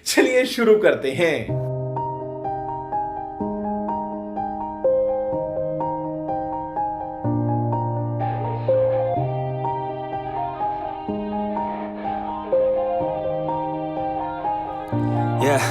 चलिए शुरू करते हैं। Yeah.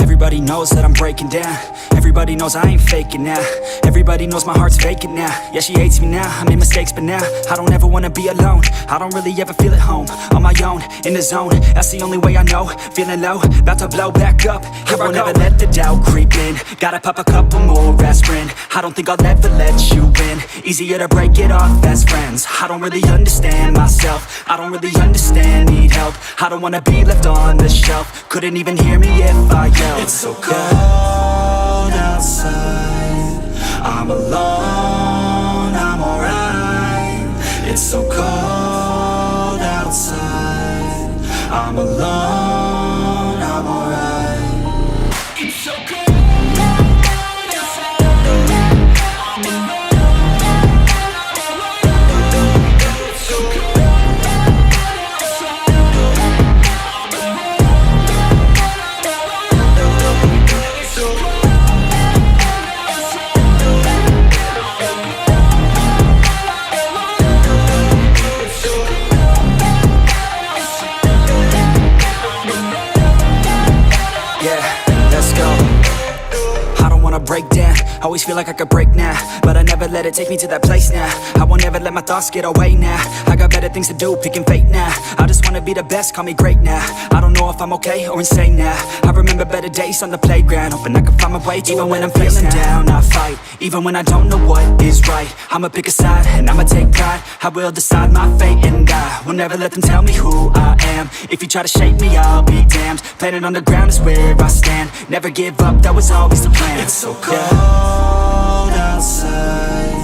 Everybody knows that I'm breaking down. Everybody knows I ain't faking now. Everybody knows my heart's vacant now. Yeah, she hates me now, I made mistakes but now I don't ever wanna be alone. I don't really ever feel at home. On my own, in the zone, that's the only way I know. Feeling low, about to blow back up. Here I won't ever let the doubt creep in. Gotta pop a couple more aspirin. I don't think I'll ever let you in. Easier to break it off best friends. I don't really understand myself. I don't really understand, need help. I don't wanna be left on the shelf. Couldn't even hear me if I yelled. It's so cold outside, I'm alone, I'm alright. It's so cold outside, I'm alone, I'm alright. It's so cold. Break down, always feel like I could break now, but I never let it take me to that place now. I won't ever let my thoughts get away now. I got better things to do, picking fate now. I just wanna be the best, call me great now. I don't know if I'm okay or insane now. I remember better days on the playground, hoping I can find my way. Even when I'm feeling down, I fight. Even when I don't know what is right, I'ma pick a side and I'ma take pride. I will decide my fate and I will never let them tell me who I am. If you try to shape me, I'll be damned. Planet on the ground is where I stand. Never give up, that was always the plan. It's so cold outside,